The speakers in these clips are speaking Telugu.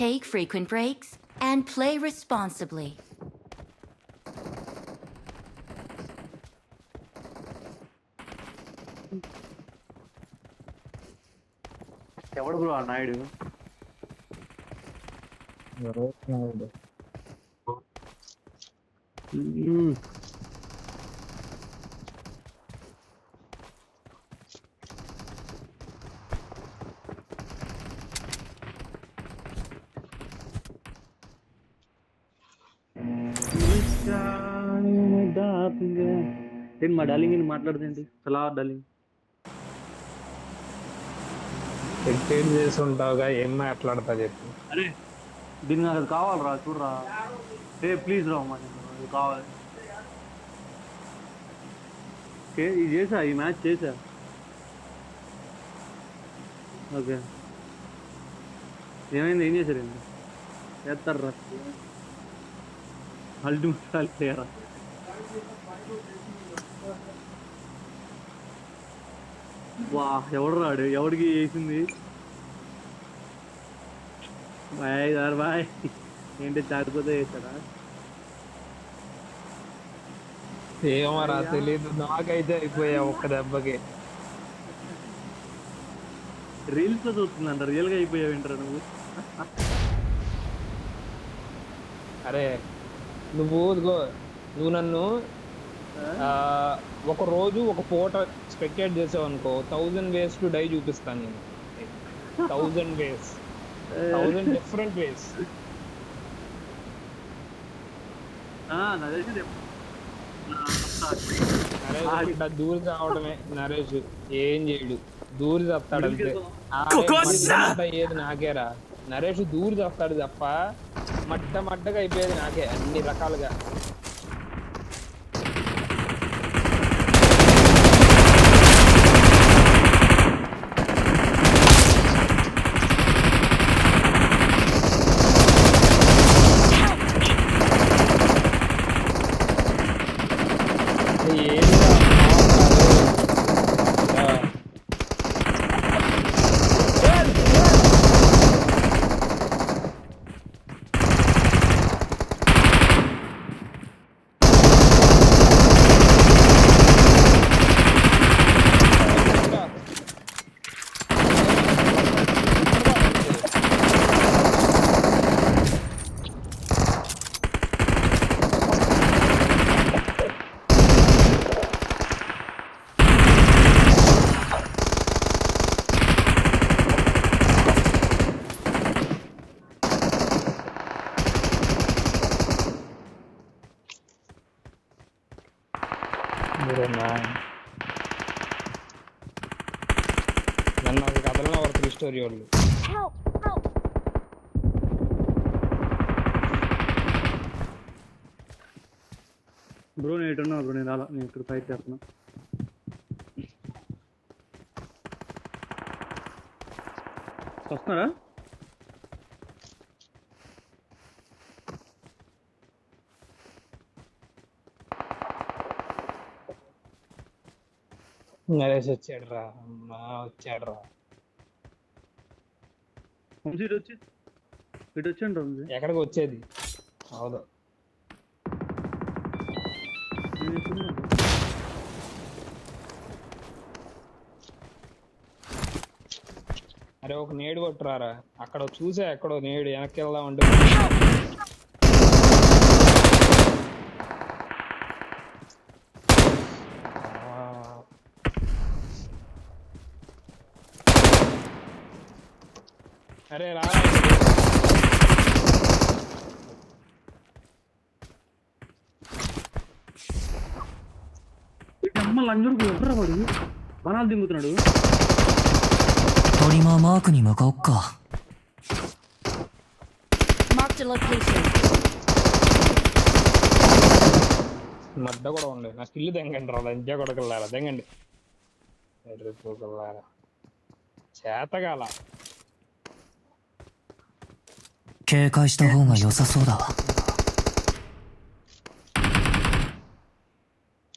Take frequent breaks and play responsibly. ఎవడు బ్రో ఆ నాయుడు? ఏంటి మా డార్లింగ్ మాట్లాడుతుంది చాలా డార్లింగ్ ఎక్స్పెక్ట్ చేసి ఉంటావుగా, ఏం మాట్లాడతా చెప్పు. అరే దీనికి నాకు అది కావాలరా, చూడరా. ప్లీజ్ రా అమ్మా, ఇది కావాలి. ఇది చేసా, ఈ మ్యాచ్ చేసా. ఓకే ఏమైంది, ఏం చేశారు? ఏంటి చేస్తారు రా, అల్టిమేట్ ప్లేయరా. వా ఎవడు రాడు, ఎవడికి వేసింది? Bye sir bye. ఏంటి చాకపోతే వేసాడా? ఏమరా తెలీదు, నాకైతే అయిపోయా ఒక్క దెబ్బకి. రీల్స్ లో చూస్తుందంట, రియల్ గా అయిపోయావు ఏంట్రా నువ్వు? అరే నువ్వు నన్ను ఒక రోజు ఒక పూట స్పెక్టేట్ చేసావు అనుకో, 1000 ways టు డై చూపిస్తాను నేను. 1000 ways, 1000 different ways. నరేష్ దూరి చావడమే. నరేష్ ఏం చేయడు, దూరి చస్తాడు అంతే. అయ్యేది నాకేరా, నరేష్ దూరి చస్తాడు తప్ప మట్టగా అయిపోయేది నాకే అన్ని రకాలుగా. నన్ను ఒక కథలో ఒక 3 స్టోరీ వాళ్ళు. బ్రో నేను ఎటున్నా బ్రో, నేను అలా నేను ఇక్కడ ఫైట్ చేస్తున్నా. వస్తున్నారా? నరేష్ వచ్చాడు రా, వచ్చాడు రా. ఇటు వచ్చాడు. ఎక్కడికి వచ్చేది? అవును, అరే ఒక నేడు కొట్టురారా. అక్కడ చూసా ఎక్కడో నేడు, వెనక్కి వెళ్దాం అంటే. అరే రా, అమ్మ లంజూరుకు ఎవర్రా వాడు? బనాలు దింగుతున్నాడు. トリマーマークに向かおっか。 Marked a location. మడ్డ కూడా ఉండదు. నా స్కిల్ తెంగండి రా, లంజా కొడకల్లారా తెంగండి. ఎర్రిపోకల్లారా చేతగాల. 警戒した方が良さそうだわ。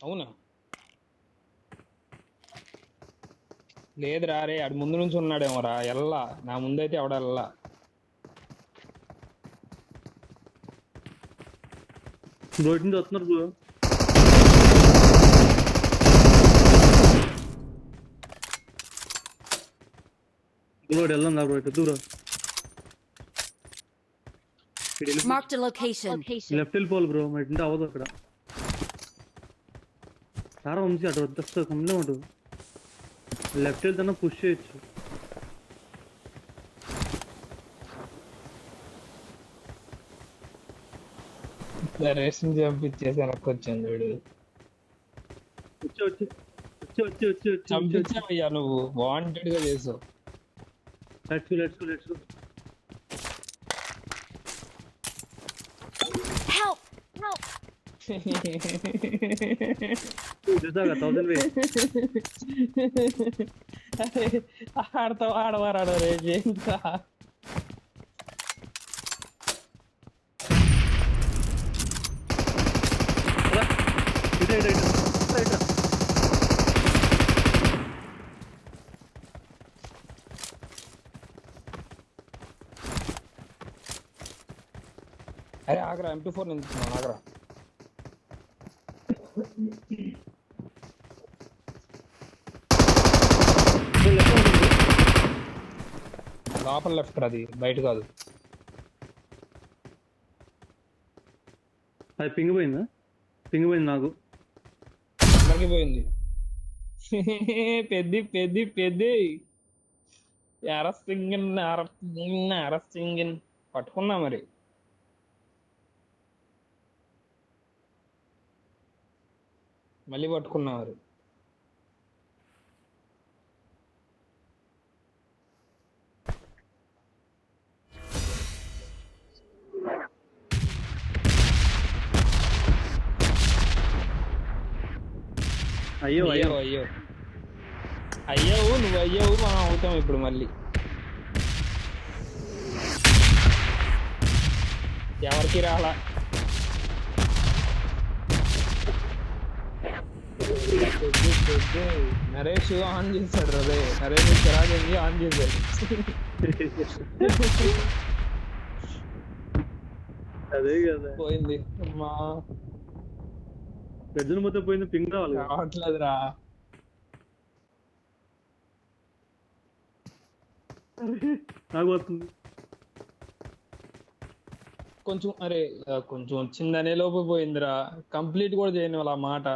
అవునా? లేదురా రే, ఆడు ముందు నుంచి ఉన్నాడేమోరా. ఎల్లా నా ముందైతే ఎవడల్లా. బ్రో ఇటు నుంచి వస్తున్నారు బ్రో. బ్రో ఇటు వెళ్దాం బ్రో, ఇటు bro. Marked a location. Left వెళ్ళిపోవాలి బ్రో, మా ఇంటి అవ్వదు అక్కడ. సారా వంశీ అటు వద్ద కమ్లే ఉంటుంది. లెఫ్ట్ వెళ్తున్నా పుష్ చేయొచ్చు. రేషన్ చంపించేసి వెనక్కి వచ్చాను చూడు. వచ్చి వచ్చి వచ్చి వచ్చి వచ్చి వచ్చి చంపించావయ్యా నువ్వు, వాంటెడ్ గా చేసావు. Let's go. Help! Help! చూసాగా 1000 వే. ఆడతావు ఆడవారాడు రే ఇంకా. ఇటు. అరే ఆగరా, M24 నేను తీసుకున్నాను, ఆగరా. లోపల లెఫ్ట్ అది, బయట కాదు. అది పింగ్ పోయిందా? పింగ్ పోయింది నాకు. అందరికి పోయింది. పెద్ది అరస్టింగిన్ పట్టుకున్నా మరి. మళ్ళీ పట్టుకున్నా మరి. అయ్యో నువ్వు అయ్యావు, మనం అవుతాం ఇప్పుడు మళ్ళీ. ఎవరికి రాలా. నరేష్ ఆన్ చేశాడు రే, నరేష్ రాజంగి ఆన్ చేశాడు. అదే కదా పోయింది అమ్మా, పెద్దలు మొత్తం పోయింది. పింగ్ రావాలి. రావట్లేదురా. నాకు వస్తుంది కొంచెం. అరే కొంచెం వచ్చిందనే లోపు పోయిందిరా, కంప్లీట్ కూడా చేయని వాళ్ళ మాట.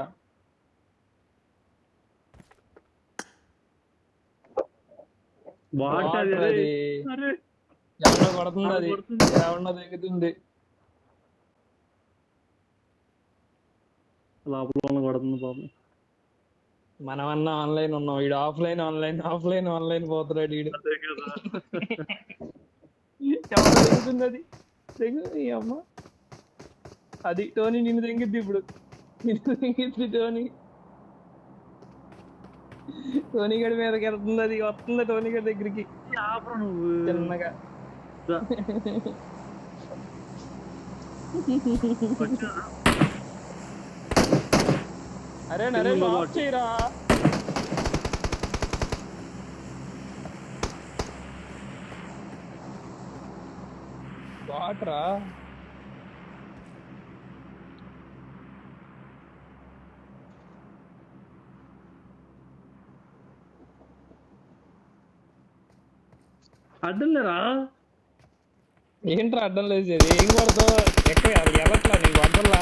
బాగుంటది. ఎవరో కొడుతుంది, అది ఎవరన్నా దిగుతుంది. లోపల కొడుతుంది పాపం. మనమన్నా ఆన్లైన్ ఉన్నాం, వీడు ఆఫ్లైన్ పోతున్నాడు వీడు. ఎవరో దిగుతుంది అది, దిగు ఈ అమ్మ. అది టోనీ నిన్ను తెంగిద్ది ఇప్పుడు, టోనీ గడి మీదకి వెళ్తుంది, అది వస్తుంది టోనీ గడి దగ్గరికి చిన్నగా. అరే నరేష్ ఆఫ్ చేయరా. బాట్రా అడ్డం లేరా? ఏంట్రా అడ్డం లేదు, ఏం కొడతావు? ఎక్కడ వెళ్ళట్లా నీకు అడ్డంలా?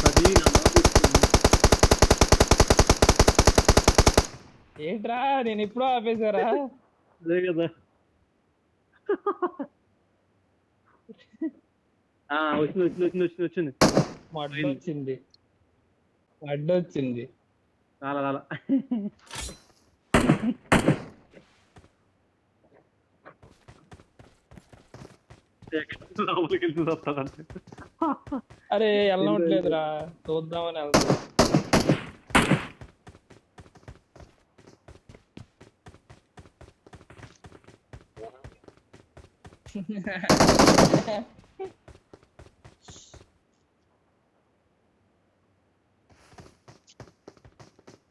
అది ఏంట్రా నేను ఎప్పుడో ఆపేశారా? అదే కదా. వచ్చింది. అడ్డొచ్చింది. రాలా లోపలికి వెళ్ళి వస్తాడంటే. అరే వెళ్ళట్లేదురా, చూద్దామని వెళ్తా.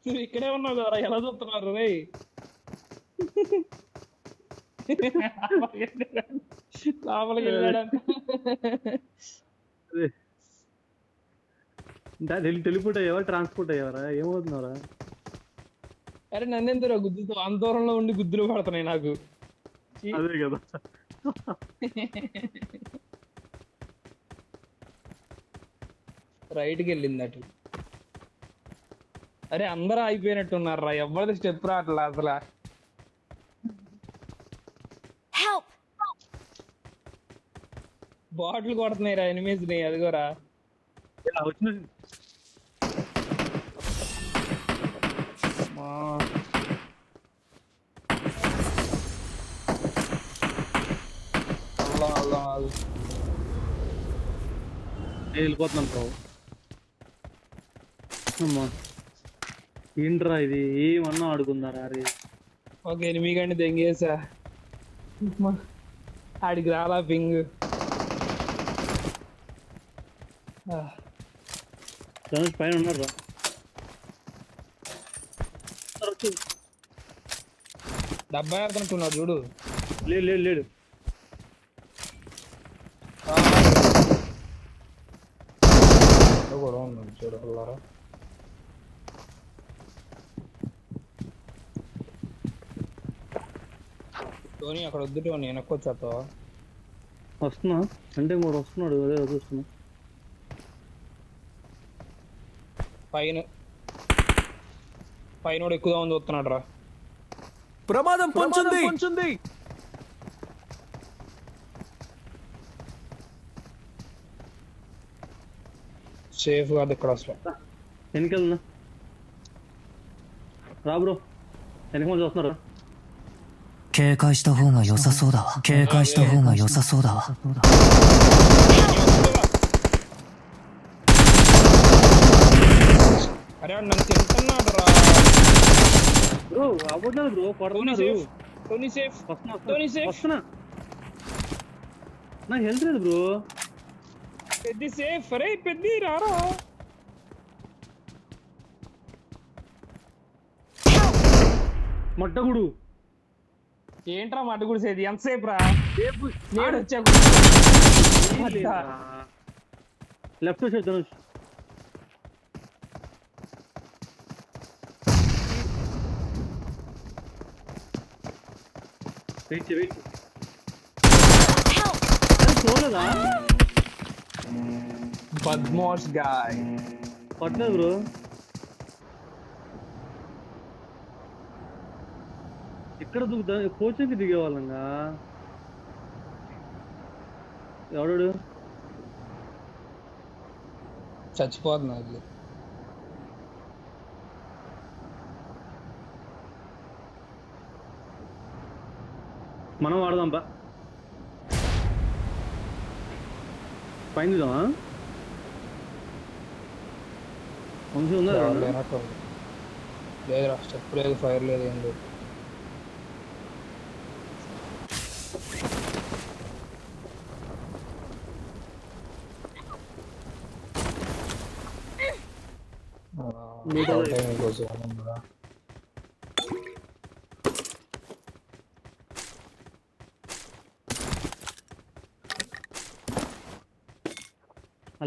నువ్వు ఇక్కడే ఉన్నావు కదా, ఎలా చూస్తున్నారు రే? లోపలికి వెళ్ళాడంట. టెలిపోర్ట్ అయ్యావా ట్రాన్స్పోర్ట్ అయ్యావరా ఏమవుతున్నారా? అరే నన్నెందుకు గుద్దుతో అంత దూరంలో ఉండి గుద్దులు పడుతున్నాయి నాకు. అదే కదా. రైట్కి వెళ్ళింది అటు. అరే అందరూ అయిపోయినట్టున్నారు రా, ఎవరిది స్టెప్ రావట్లే అసలు. Help! బాటిల్ కొడుతున్నాయి రా ఎనిమీస్ ని, అదిగోరా. వచ్చిన వెళ్ళిపోతున్నాను బాబు. అమ్మా ఏంట్రా ఇది, ఏమన్నా ఆడుకున్నారా? అరే ఒక ఎనిమిది గంట దెంగేసా, ఆడికి రాలా పింగ్. ధనుష్ పైన ఉన్నారా? డబ్బా ఆడుతున్నట్టున్నాడు చూడు. లేడు లేడు లేడు. కూడా ఉన్నాడు చూడగలరా. టోనీ అక్కడ వద్దు టోనీ, వెనక్కొచ్చాతో. వస్తున్నా అంటే ఇంకోటి వస్తున్నాడు, అదే చూస్తున్నా. పైన పైన కూడా ఎక్కువ ఉంది వస్తున్నాడు రా. ప్రమాదం పొంచుంది. సేఫ్ కాదు ఇక్కడ అసలు. వెనకెళ్ళనా రా బ్రో, వెనక మంది వస్తున్నారు.警戒した方が良さそうだわ。警戒した方が良さそうだわ。 అరే వాడు నన్ను తింటున్నాడు రా. బ్రో అవ్వట్లేదు బ్రో, కొడుతున్నారు. Tony safe. వస్తున్నా. నాకు హెల్త్ లేదు బ్రో. పెద్ద సేఫ్. అరే పెద్ద రారా. మట్టగుడు ఏంట్రా మడ్డు గుడిసేది ఎంతసేపు రా? నేను వచ్చా. Left side Dhanush. వెయిట్ చూడలేదా? బద్మాష్ గాయ్. పట్టలేదు బ్రో. ఇక్కడ కోచింగ్కి దిగేవాళ్ళంగా. ఎవడు చచ్చిపోతున్నా అది. మనం వాడదాం బా. పైన వంశీ ఉందా? లేదు రా, స్టెప్ లేదు, ఫైర్ లేదు, ఏం లేదు.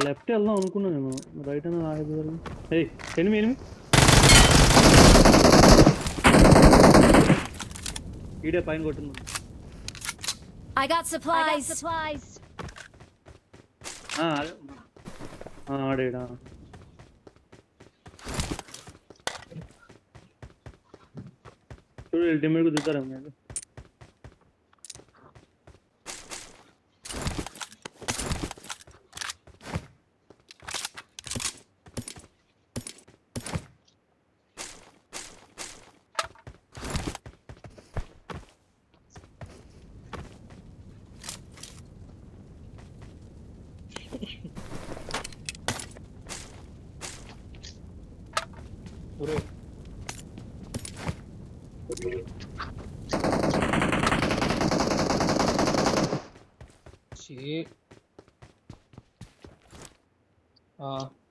లెఫ్ట్ వెళ్దాం అనుకున్నా నేను, రైట్ అన్న ఆగదు. ఎనిమి ఈడే పైన కొట్టింది. I got supplies. ఆడేడా చూడు, అల్టిమేట్ దిగుతారా మీరు?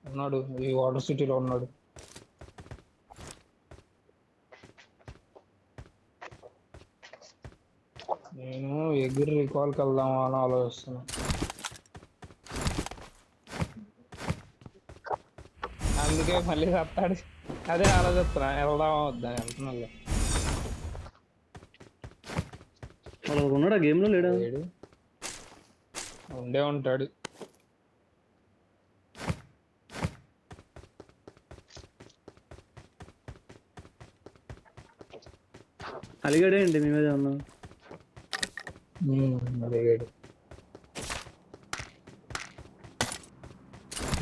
ఉన్నాడు, ఈ వాటర్ సిటీలో ఉన్నాడు. నేను ఎగిరి రికాల్కి వెళ్దామా అని ఆలోచిస్తున్నా. అందుకే మళ్ళీ వస్తాడు, అదే ఆలోచిస్తున్నా వెళ్దామా వద్దా. వెళ్తున్నా వాళ్ళు ఉన్నాడా గేమ్లో లేడా? లేడు, ఉండే ఉంటాడు. అలిగాడే అండి మీ మీద ఉన్నా. అడిగాడు.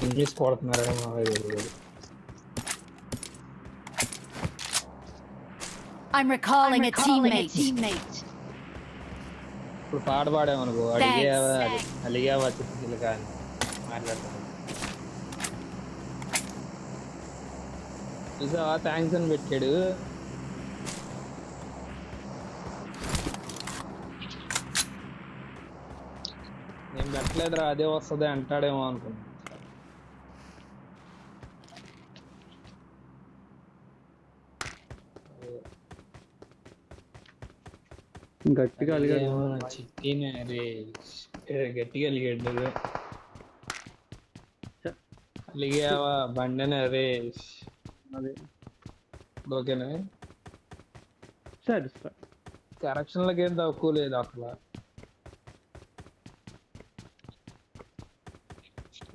ఇంగ్లీష్ కొడుతున్నారా మా దగ్గర. I'm recalling a teammate. ఇప్పుడు పాట పాడామనుకో, అలిగావా చిన్న కానీ మాట్లాడతాను. చూసావా థ్యాంక్స్ అని పెట్టాడు. నేను పెట్టలేదురా అదే వస్తుంది అంటాడేమో అనుకున్నా. గట్టిగా అలిగాడు. చిట్టినే గట్టిగా అలిగాడు. అలిగావా బండి నరేష్. అదే ఓకేనా, సాటిస్ఫై. కరెక్షన్లకి ఏం తక్కువ లేదు అసలు.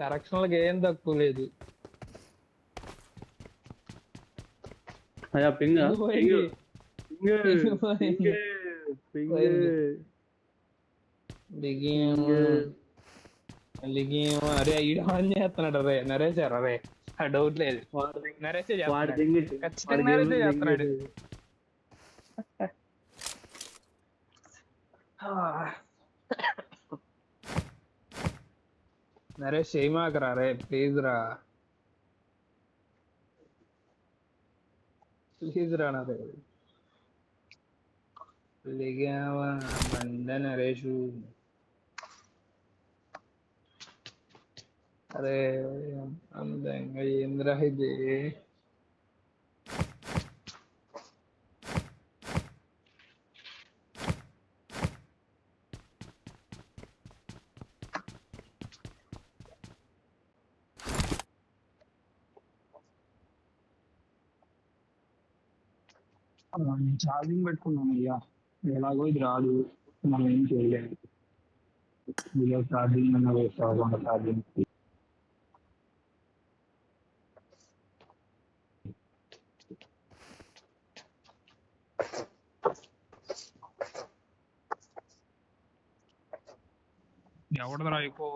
కరెక్షన్లకి ఏం తక్కువ లేదు. అయ్యా పింగ్ అరే ఈడ ఆన్ చేస్తున్నాడు రే నరేష్. రే డౌట్ లేదు, నరేష్ ఖచ్చితంగా నరేష్ చేస్తున్నాడు. నరేష్ చేయమాకరా రే ప్లీజ్ రా, ప్లీజ్ రా నరే. లిగావా బండ నరేషు. అరే అందంగా ఏంద్రా ఇది. ఛార్జింగ్ పెట్టుకున్నాను అయ్యా, ఎలాగో ఇది రాదు, మనం ఏం చేయలేము. ఇలా ఛార్జింగ్ అన్న వేసుకోకుండా ఛార్జింగ్ ఎవడదరా ఎక్కువ.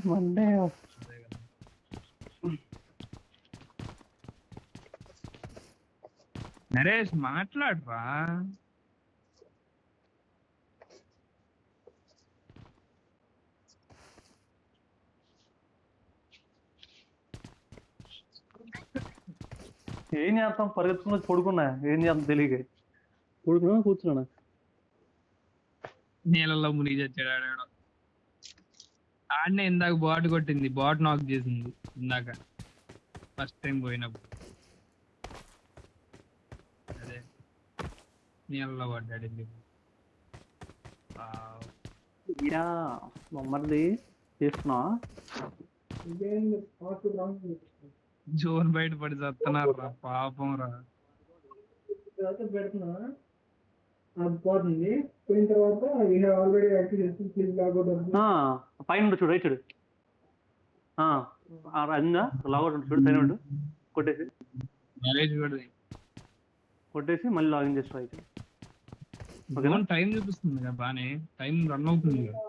మండే నరేష్ మాట్లాడరా. ఏం చేస్తాం, పరిగెత్తుకుని పడుకున్నా. ఏం చేస్తాం తెలియక పడుకున్నా కూర్చున్నా. నీళ్ళల్లో మునిగి చచ్చాడు ఆడాడు. ఆడనే ఇందాక బాట్ కొట్టింది, బాట్ నాక్ చేసింది ఇందాక ఫస్ట్ టైం పోయినప్పుడు. అదే నీళ్ళలో పడ్డాడు. బొమ్మది చేస్తున్నా. జోన్ బయట పడి చస్తున్నారు రా పాపం రా. పెడుతున్నా పోతుంది పోయిన తర్వాత ఆల్రెడీ యాక్టివ్ చేసి ప్లీజ్ లాగౌట్ పైన చూడు, రైట్ చూడు. అదిందా లాగౌట్ ఉంటుంది చూడు, సైన్ ఉండు. కొట్టేసి మళ్ళీ లాగిన్ చేసి రైట్. ఓకేనా, టైం చూపిస్తుంది కదా బానే, టైం రన్ అవుతుంది కదా.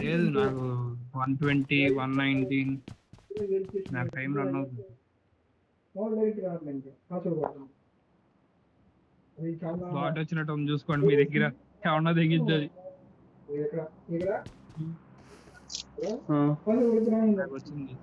లేదు నాకు 120 119 నాకు టైం రన్ అవుతుంది. బాట్ వచ్చినట్టు ఉంది చూసుకోండి మీ దగ్గర ఏమన్నా తెగించది. వచ్చింది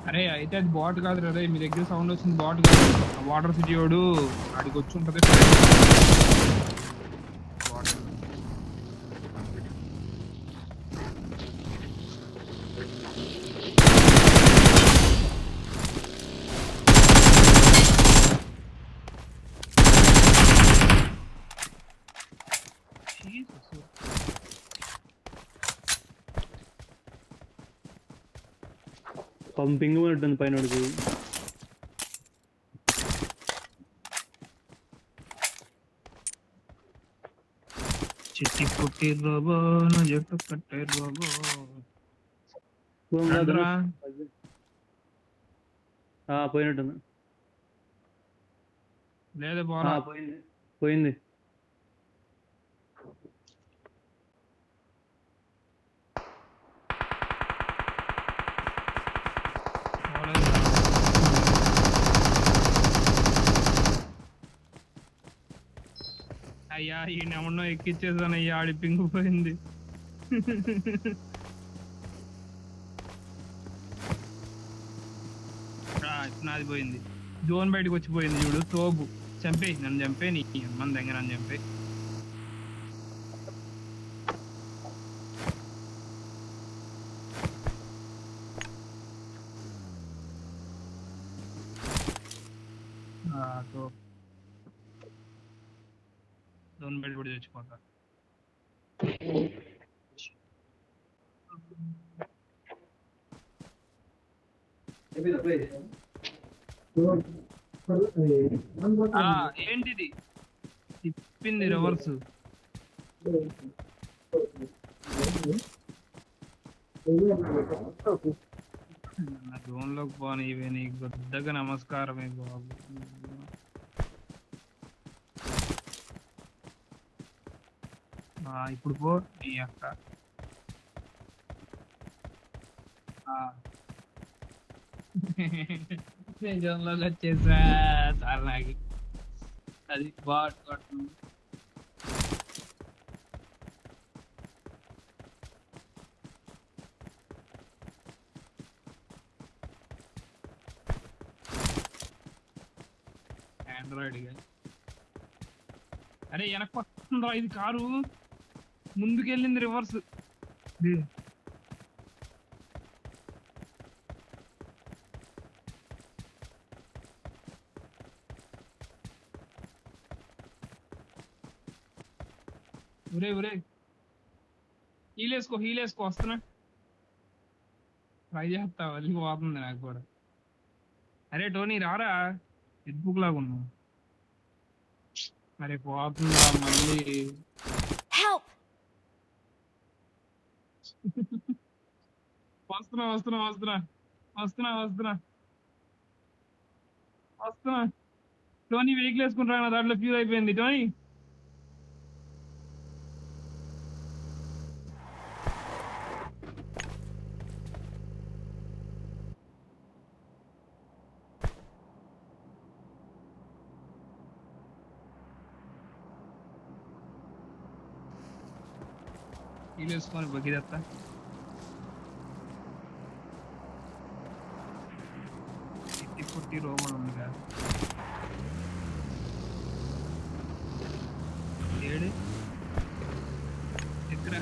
అరే అయితే అది బాట్ కాదు రే, మీ దగ్గర సౌండ్ వచ్చింది బాట్ కాదు, వాటర్ సిటీ వాడు ఆడికి వచ్చి ఉంటది. పంపింగ్ ఉంటుంది పైన వాడికి. చిట్టి పుట్టి రోబో నా జట్టు కట్టే రోబో. పోయినట్టుంది. లేదా బాగా పోయింది పోయింది. అయ్యా ఈ నెమన్నో ఎక్కిచ్చేసాను అయ్యా, ఆడి పింగు పోయింది. ఇప్పుడు నాది పోయింది, జోన్ బయటకు వచ్చిపోయింది చూడు. తోపు చంపే నన్ను, చంపే నీ అమ్మని దగ్గర నన్ను చంపే. జోన్ బయట కూడా చచ్చిపోతా. ఏంటిది తిప్పింది రివర్స్? జోన్ లోకి పోనీ, ఇవే నీకు పెద్దగా నమస్కారమే బాబు. ఇప్పుడు పో నీ అక్క. నేను జోన్లోకి వచ్చేసా సార్, నాకు అది బాట్ కొట్టు. ఆండ్రాయిడ్ గా. అరే వెనక్కి వస్తుందా ఇది కారు, ముందుకెళ్ళింది రివర్స్. ఒరే ఒరే హీలేసుకో హీలేసుకో, వస్తున్నా. ట్రై చేస్తా, వెళ్ళి పోతుంది నాకు కూడా. అరే టోనీ రారా, ఎడ్బుక్ లాగా ఉన్నావు. అరే పోతుందా మళ్ళీ. వస్తున్నా వస్తున్నా వస్తున్నా వస్తున్నా వస్తున్నా వస్తున్నా. టోనీ వెహికల్ వేసుకుంటా, నా దాంట్లో ఫ్యూజ్ అయిపోయింది. టోనీ వేసుకొని బగిరత్తా. పుట్టి రోబోట్ ఉంది కదా, ఏడు ఎక్కడ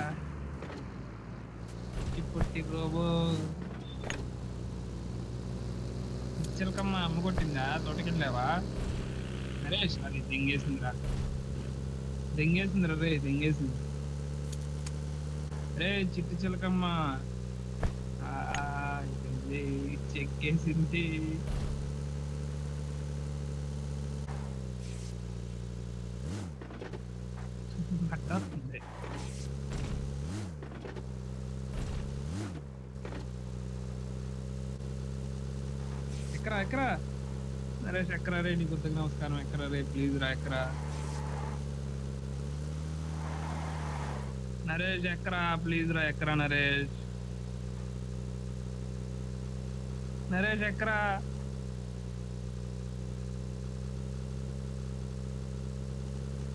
పుట్టి రోబో. చిలకమ్మ అమ్మ కొట్టిందా, తోటకెళ్ళావా? నరేష్ అది దెంగేసిందిరా, దెంగేసిందిరా రే, దెంగేసింది రే. చిట్టి చిలకమ్మ చెక్కేసింది. అట్టాస్తుంది. ఎక్కరా ఎక్కరా నరేష్, ఎక్కరా రే, నీకు కొద్దిగా నమస్కారం. ఎక్కరా రే, ప్లీజ్ రా, ఎక్కరా నరేష్, ఎక్కరా ప్లీజ్ రా, ఎక్కరా నరేష్, నరేష్ ఎక్కరా.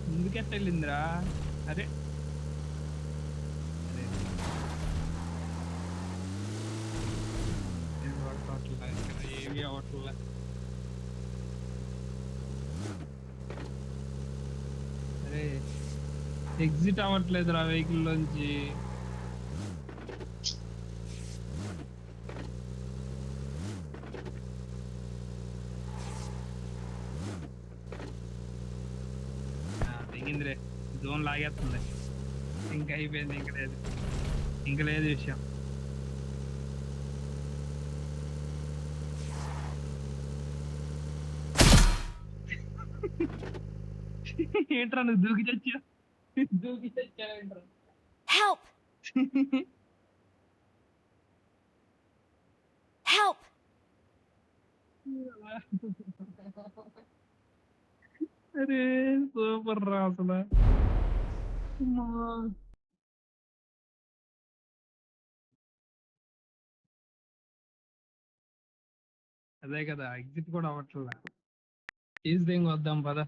ముందుకెట్ట వెళ్ళిందిరా? అరే అరే ఏమి అవ్వట్లే. అరే ఎగ్జిట్ అవ్వట్లేదురా వెహికల్ లోంచి. తెగిందిరే, జోన్ లాగేస్తుంది. ఇంకా అయిపోయింది, ఇంక లేదు విషయం. ఏంట్రా నువ్వు దూకి చచ్చావేంట్రా? Help! Help! అరే సూపర్ రా అసలు. అదే కదా, ఎగ్జిట్ కూడా అవ్వట్లే. ఈజ్ దింగ్ వద్దాం పద.